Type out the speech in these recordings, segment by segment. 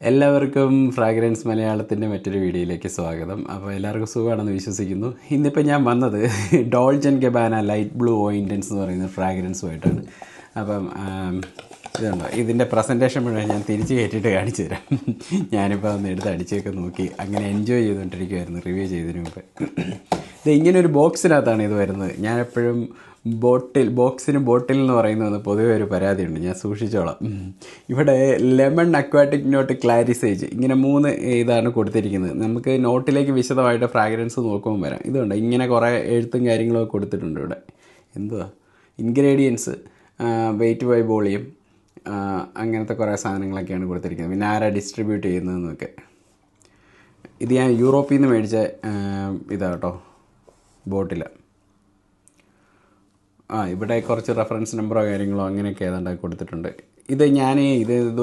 എല്ലാവർക്കും ഫ്രാഗ്രൻസ് മലയാളത്തിൻ്റെ മറ്റൊരു വീഡിയോയിലേക്ക് സ്വാഗതം. അപ്പോൾ എല്ലാവർക്കും സുഖമാണെന്ന് വിശ്വസിക്കുന്നു. ഇന്നിപ്പോൾ ഞാൻ വന്നത് ഡോൾജൻ ഗബാന ലൈറ്റ് ബ്ലൂ ഓയിൻറ്റൻസ് എന്ന് പറയുന്ന ഫ്രാഗ്രൻസുമായിട്ടാണ്. അപ്പം ഇതുണ്ടോ, ഇതിൻ്റെ പ്രസൻറ്റേഷൻ മുഴുവൻ ഞാൻ തിരിച്ച് കയറ്റിയിട്ട് കാണിച്ചു തരാം. ഞാനിപ്പോൾ ഒന്ന് എടുത്ത് അടിച്ചൊക്കെ നോക്കി അങ്ങനെ എൻജോയ് ചെയ്തുകൊണ്ടിരിക്കുമായിരുന്നു റിവ്യൂ ചെയ്തതിന് മുമ്പ്. ഇത് ഇങ്ങനെ ഒരു ബോക്സിനകത്താണ് ഇത് വരുന്നത്. ഞാനെപ്പോഴും ബോട്ടിൽ എന്ന് പറയുന്നത് പൊതുവെ ഒരു പരാതിയുണ്ട്, ഞാൻ സൂക്ഷിച്ചോളാം. ഇവിടെ ലെമൺ അക്വാറ്റിക് നോട്ട് ക്ലാരിസേജ് ഇങ്ങനെ 3 ഇതാണ് കൊടുത്തിരിക്കുന്നത്. നമുക്ക് നോട്ടിലേക്ക് വിശദമായിട്ട് ഫ്രാഗ്രൻസ് നോക്കുമ്പോൾ വരാം. ഇതുണ്ട്, ഇങ്ങനെ കുറേ എഴുത്തും കാര്യങ്ങളൊക്കെ കൊടുത്തിട്ടുണ്ട് ഇവിടെ. എന്തുവാ ഇൻഗ്രീഡിയൻസ്, വെയിറ്റ് ബൈ വോളിയം, അങ്ങനത്തെ കുറേ സാധനങ്ങളൊക്കെയാണ് കൊടുത്തിരിക്കുന്നത്. പിന്നെ ആരാ ഡിസ്ട്രിബ്യൂട്ട് ചെയ്യുന്നതെന്നൊക്കെ. ഇത് ഞാൻ യൂറോപ്പിൽ നിന്ന് മേടിച്ച ഇതാട്ടോ ബോട്ടിൽ. ഇവിടെ കുറച്ച് റെഫറൻസ് നമ്പറോ കാര്യങ്ങളോ അങ്ങനെയൊക്കെ ഏതാണ്ട് കൊടുത്തിട്ടുണ്ട്. ഇത്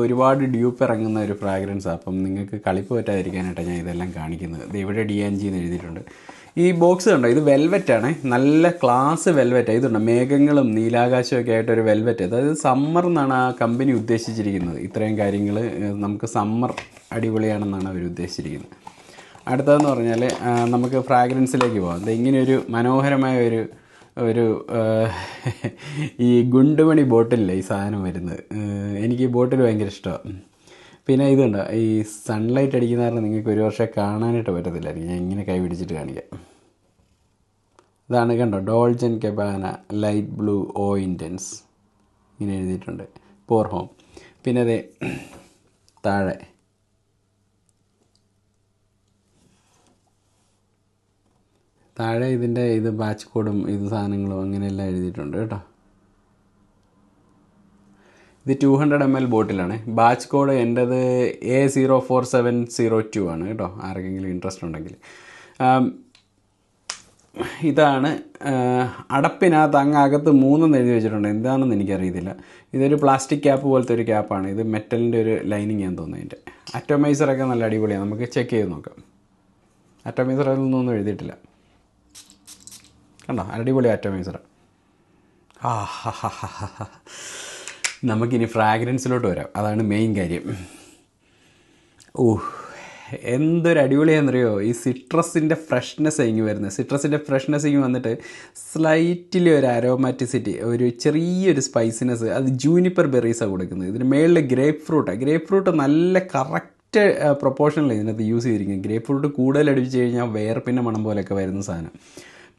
ഒരുപാട് ഡ്യൂപ്പ് ഇറങ്ങുന്ന ഒരു ഫ്രാഗ്രൻസാണ്. അപ്പം നിങ്ങൾക്ക് കളിപ്പ് പറ്റാതിരിക്കാനായിട്ടാണ് ഞാൻ ഇതെല്ലാം കാണിക്കുന്നത്. ഇത് ഇവിടെ DNG എന്ന് എഴുതിയിട്ടുണ്ട്. ഈ ബോക്സ് കണ്ടോ, ഇത് വെൽവെറ്റാണ്, നല്ല ക്ലാസ് വെൽവെറ്റാണ്. ഇതുണ്ട്, മേഘങ്ങളും നീലാകാശമൊക്കെ ആയിട്ടൊരു വെൽവെറ്റ്. അതായത് സമ്മർ എന്നാണ് ആ കമ്പനി ഉദ്ദേശിച്ചിരിക്കുന്നത്. ഇത്രയും കാര്യങ്ങൾ നമുക്ക് സമ്മർ അടിപൊളിയാണെന്നാണ് അവർ ഉദ്ദേശിച്ചിരിക്കുന്നത്. അടുത്തതെന്ന് പറഞ്ഞാൽ നമുക്ക് ഫ്രാഗ്രൻസിലേക്ക് പോകാം. ഇത് ഇങ്ങനെയൊരു മനോഹരമായ ഒരു ഈ ഗുണ്ടുമണി ബോട്ടിലില്ലേ ഈ സാധനം വരുന്നത്. എനിക്ക് ഈ ബോട്ടിൽ ഭയങ്കര ഇഷ്ടമാണ്. പിന്നെ ഇതുണ്ട്, ഈ സൺലൈറ്റ് അടിക്കുന്ന കാരണം നിങ്ങൾക്ക് ഒരു വർഷം കാണാനായിട്ട് പറ്റത്തില്ലായിരിക്കും. ഞാൻ ഇങ്ങനെ കൈ പിടിച്ചിട്ട് കാണിക്കാം. ഇതാണ് കണ്ടോ, ഡോൾജൻ ഗബാന ലൈറ്റ് ബ്ലൂ ഓ ഇൻറ്റൻസ് ഇങ്ങനെ എഴുതിയിട്ടുണ്ട്, പോർ ഹോം. പിന്നെ അതെ താഴെ ഇതിൻ്റെ ബാച്ച് കോഡും സാധനങ്ങളും അങ്ങനെയെല്ലാം എഴുതിയിട്ടുണ്ട് കേട്ടോ. ഇത് 200 ml ബോട്ടിലാണ്. ബാച്ച് കോഡ് എൻ്റെത് A04702 ആണ് കേട്ടോ, ആർക്കെങ്കിലും ഇൻട്രസ്റ്റ് ഉണ്ടെങ്കിൽ. ഇതാണ് അടപ്പിനകത്ത് അകത്ത് 3 എഴുതി വെച്ചിട്ടുണ്ട്. എന്താണെന്ന് എനിക്കറിയത്തില്ല. ഇതൊരു പ്ലാസ്റ്റിക് ക്യാപ്പ് പോലത്തെ ഒരു ക്യാപ്പാണ്. ഇത് മെറ്റലിൻ്റെ ഒരു ലൈനിങ് ഞാൻ തോന്നുന്നു. ഇതിൻ്റെ അറ്റോമൈസറൊക്കെ നല്ല അടിപൊളിയാണ്, നമുക്ക് ചെക്ക് ചെയ്ത് നോക്കാം. അറ്റോമൈസറൊന്നും എഴുതിയിട്ടില്ല കണ്ടോ, അടിപൊളി അറ്റോമൈസർ. നമുക്കിനി ഫ്രാഗ്രൻസിലോട്ട് വരാം, അതാണ് മെയിൻ കാര്യം. എന്തൊരു അടിപൊളിയാണെന്നറിയോ, ഈ സിട്രസിൻ്റെ ഫ്രഷ്നെസ് ഇങ്ങ് വരുന്നത്. സിട്രസിൻ്റെ ഫ്രഷ്നെസ് ഇങ്ങ് വന്നിട്ട് സ്ലൈറ്റ്ലി ഒരു അരോമാറ്റിസിറ്റി, ഒരു ചെറിയൊരു സ്പൈസിനെസ്. അത് ജൂനിപ്പർ ബെറീസാണ് കൊടുക്കുന്നത്. ഇതിന് മേളിൽ ഗ്രേപ്പ് ഫ്രൂട്ട് നല്ല കറക്റ്റ് പ്രൊപ്പോർഷനിൽ ഇതിനകത്ത് യൂസ് ചെയ്തിരിക്കുന്നത്. ഗ്രേപ്പ് ഫ്രൂട്ട് കൂടുതൽ അടിച്ച് കഴിഞ്ഞാൽ വേർപ്പിൻ്റെ മണം പോലെയൊക്കെ വരുന്ന സാധനം.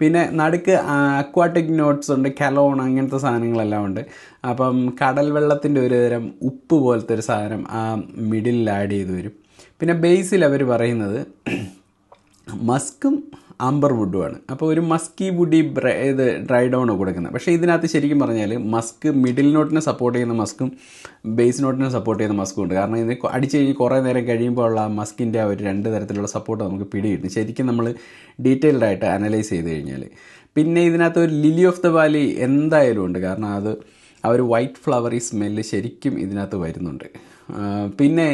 പിന്നെ നടുക്ക് അക്വാട്ടിക് നോട്ട്സ് ഉണ്ട്, കലോൺ, അങ്ങനത്തെ സാധനങ്ങളെല്ലാം ഉണ്ട്. അപ്പം കടൽ വെള്ളത്തിൻ്റെ ഒരു തരം ഉപ്പ് പോലത്തെ ഒരു സാധനം ആ മിഡിലിൽ ആഡ് ചെയ്ത് വരും. പിന്നെ ബേസിൽ അവർ പറയുന്നത് മസ്കും ആംബർ വുഡുമാണ്. അപ്പോൾ ഒരു മസ്കി വുഡി ഡ്രൈ ഡൗൺ കൊടുക്കുന്നത്. പക്ഷേ ഇതിനകത്ത് ശരിക്കും പറഞ്ഞാൽ മസ്ക് മിഡിൽ നോട്ടിനെ സപ്പോർട്ട് ചെയ്യുന്ന മസ്കും ബേസ് നോട്ടിനെ സപ്പോർട്ട് ചെയ്യുന്ന മസ്കും ഉണ്ട്. കാരണം ഇത് അടിച്ച് കഴിഞ്ഞ് കുറേ നേരം കഴിയുമ്പോൾ ഉള്ള ആ മസ്കിൻ്റെ ആ ഒരു 2 തരത്തിലുള്ള സപ്പോർട്ട് നമുക്ക് പിടികിട്ടും ശരിക്കും നമ്മൾ ഡീറ്റെയിൽഡായിട്ട് അനലൈസ് ചെയ്ത് കഴിഞ്ഞാൽ. പിന്നെ ഇതിനകത്ത് ഒരു ലിലി ഓഫ് ദ വാലി എന്തായാലും ഉണ്ട്, കാരണം ആ ഒരു വൈറ്റ് ഫ്ലവറി സ്മെല്ല് ശരിക്കും ഇതിനകത്ത് വരുന്നുണ്ട്. പിന്നെ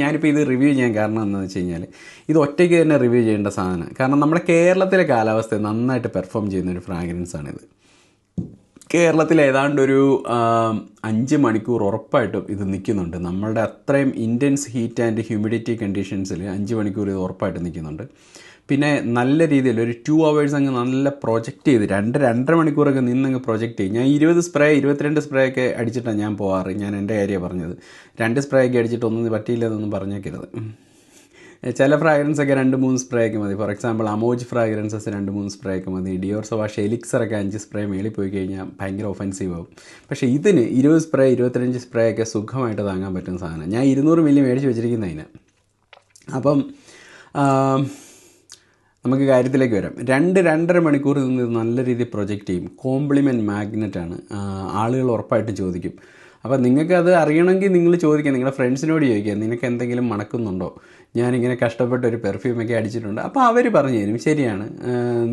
ഞാനിപ്പോൾ ഇത് റിവ്യൂ ചെയ്യാൻ കാരണം എന്താണെന്ന് വെച്ച് കഴിഞ്ഞാൽ ഇത് ഒറ്റയ്ക്ക് തന്നെ റിവ്യൂ ചെയ്യേണ്ട സാധനം. കാരണം നമ്മുടെ കേരളത്തിലെ കാലാവസ്ഥയെ നന്നായിട്ട് പെർഫോം ചെയ്യുന്നൊരു ഫ്രാഗ്രൻസാണിത്. കേരളത്തിൽ ഏതാണ്ട് ഒരു 5 മണിക്കൂർ ഉറപ്പായിട്ടും ഇത് നിൽക്കുന്നുണ്ട്. നമ്മളുടെ അത്രയും ഇൻറ്റൻസ് ഹീറ്റ് ആൻഡ് ഹ്യൂമിഡിറ്റി കണ്ടീഷൻസിൽ 5 മണിക്കൂർ ഇത് ഉറപ്പായിട്ട് നിൽക്കുന്നുണ്ട്. പിന്നെ നല്ല രീതിയിൽ ഒരു 2 hours അങ്ങ് നല്ല പ്രൊജക്റ്റ് ചെയ്ത് 2-2.5 മണിക്കൂറൊക്കെ നിന്നങ്ങ് പ്രൊജക്റ്റ് ചെയ്യും. ഞാൻ 22 സ്പ്രേ ഒക്കെ അടിച്ചിട്ടാണ് ഞാൻ പോകാറ്. ഞാൻ എൻ്റെ കാര്യമാണ് പറഞ്ഞത്. 2 സ്പ്രേ ഒക്കെ അടിച്ചിട്ട് ഒന്നും പറ്റിയില്ലെന്നൊന്നും പറഞ്ഞേക്കരുത്. ചില ഫ്രാഗ്രൻസൊക്കെ 2-3 സ്പ്രേ ഒക്കെ മതി. For example Amoj fragrances 2-3 spray ഒക്കെ മതി. ഡിയോർ സവാഷ് എലിക്സറൊക്കെ 5 സ്പ്രേ മേളിൽ പോയി കഴിഞ്ഞാൽ ഭയങ്കര ഒഫൻസീവ് ആവും. പക്ഷേ ഇതിന് 20 സ്പ്രേ 25 സ്പ്രേ ഒക്കെ സുഖമായിട്ട് താങ്ങാൻ പറ്റുന്ന സാധനം. ഞാൻ 200 മില്ലി മേടിച്ച് വെച്ചിരിക്കുന്നതിന്. അപ്പം നമുക്ക് കാര്യത്തിലേക്ക് വരാം. 2-2.5 മണിക്കൂർ നിന്ന് നല്ല രീതിയിൽ പ്രൊജക്റ്റ് ചെയ്യും. കോംപ്ലിമെൻറ്റ് മാഗ്നറ്റാണ്, ആളുകൾ ഉറപ്പായിട്ടും ചോദിക്കും. അപ്പോൾ നിങ്ങൾക്കത് അറിയണമെങ്കിൽ നിങ്ങൾ ചോദിക്കുക, നിങ്ങളുടെ ഫ്രണ്ട്സിനോട് ചോദിക്കുക, നിനക്ക് എന്തെങ്കിലും മണക്കുന്നുണ്ടോ, ഞാനിങ്ങനെ കഷ്ടപ്പെട്ട് ഒരു പെർഫ്യൂമൊക്കെ അടിച്ചിട്ടുണ്ട്. അപ്പോൾ അവർ പറഞ്ഞു തരും, ശരിയാണ്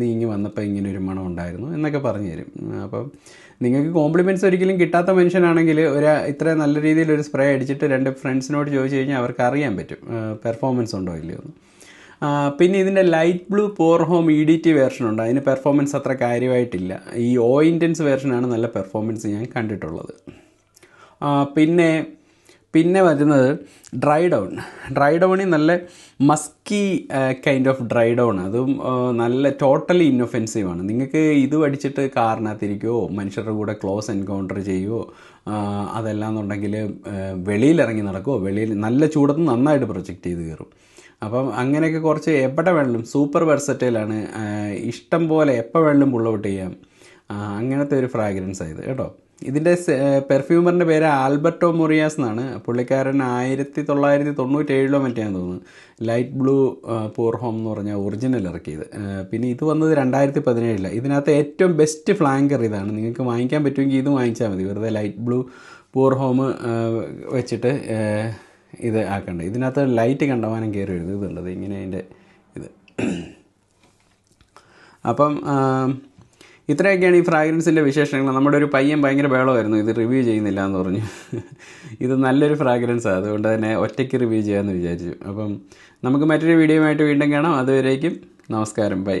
നീ ഇങ്ങനെ വന്നപ്പോൾ ഇങ്ങനെ ഒരു മണം ഉണ്ടായിരുന്നു എന്നൊക്കെ പറഞ്ഞു തരും. അപ്പം നിങ്ങൾക്ക് കോംപ്ലിമെൻറ്റ്സ് ഒരിക്കലും കിട്ടാത്ത മനുഷ്യനാണെങ്കിൽ ഇത്ര നല്ല രീതിയിൽ ഒരു സ്പ്രേ അടിച്ചിട്ട് 2 ഫ്രണ്ട്സിനോട് ചോദിച്ചു കഴിഞ്ഞാൽ അവർക്ക് അറിയാൻ പറ്റും പെർഫോമൻസ് ഉണ്ടോ ഇല്ലയോ എന്ന്. പിന്നെ ഇതിൻ്റെ ലൈറ്റ് ബ്ലൂ പോർ ഹോം EDT വേർഷനുണ്ട്. അതിന് പെർഫോമൻസ് അത്ര കാര്യമായിട്ടില്ല. ഈ ഇൻറ്റൻസ് വേർഷനാണ് നല്ല പെർഫോമൻസ് ഞാൻ കണ്ടിട്ടുള്ളത്. പിന്നെ പിന്നെ വരുന്നത് ഡ്രൈ ഡൗണിൽ നല്ല Maski kind of dry down. അതും നല്ല ടോട്ടലി ഇന്നൊഫെൻസീവാണ്. നിങ്ങൾക്ക് ഇത് അടിച്ചിട്ട് കാറിനകത്തിരിക്കുമോ, മനുഷ്യരുടെ കൂടെ ക്ലോസ് എൻകൗണ്ടർ ചെയ്യുമോ, അതല്ലാന്നുണ്ടെങ്കിൽ വെളിയിലിറങ്ങി നടക്കുമോ, വെളിയിൽ നല്ല ചൂടത്ത് നന്നായിട്ട് പ്രൊജക്റ്റ് ചെയ്ത് കയറും. അപ്പം അങ്ങനെയൊക്കെ കുറച്ച് എവിടെ വേണമെങ്കിലും സൂപ്പർ വെർസറ്റൈലാണ്. ഇഷ്ടം പോലെ എപ്പോൾ വേണമെങ്കിലും പുൾ ഔട്ട് ചെയ്യാം. അങ്ങനത്തെ ഒരു ഫ്രാഗ്രൻസ് ആയത് കേട്ടോ. ഇതിൻ്റെ പെർഫ്യൂമറിൻ്റെ പേര് ആൽബർട്ടോ മൊറിയാസ് എന്നാണ്. പുള്ളിക്കാരൻ 1997 മറ്റേയാണെന്ന് തോന്നുന്നു ലൈറ്റ് ബ്ലൂ പൂർ ഹോം എന്ന് പറഞ്ഞ ഒറിജിനൽ ഇറക്കിയത്. പിന്നെ ഇത് വന്നത് 2017. ഇതിനകത്ത് ഏറ്റവും ബെസ്റ്റ് ഫ്ലാങ്കർ ഇതാണ്. നിങ്ങൾക്ക് വാങ്ങിക്കാൻ പറ്റുമെങ്കിൽ ഇത് വാങ്ങിച്ചാൽ മതി. വെറുതെ ലൈറ്റ് ബ്ലൂ പൂർ ഹോം വെച്ചിട്ട് ഇത് ആക്കണ്ട. ഇതിനകത്ത് ലൈറ്റ് കണ്ടമാനം കയറി വരുന്നത് ഇതുള്ളത് ഇങ്ങനെ അതിൻ്റെ ഇത്. അപ്പം ഇത്രയൊക്കെയാണ് ഈ ഫ്രാഗ്രൻസിൻ്റെ വിശേഷങ്ങൾ. നമ്മുടെ ഒരു പയ്യൻ ഭയങ്കര ബഹളമായിരുന്നു ഇത് റിവ്യൂ ചെയ്യുന്നില്ല എന്ന് പറഞ്ഞു. ഇത് നല്ലൊരു ഫ്രാഗ്രൻസാണ്, അതുകൊണ്ട് തന്നെ ഒറ്റയ്ക്ക് റിവ്യൂ ചെയ്യാമെന്ന് വിചാരിച്ചു. അപ്പം നമുക്ക് മറ്റൊരു വീഡിയോയുമായിട്ട് വീണ്ടും കാണാം. അതുവരേക്കും നമസ്കാരം, ബൈ.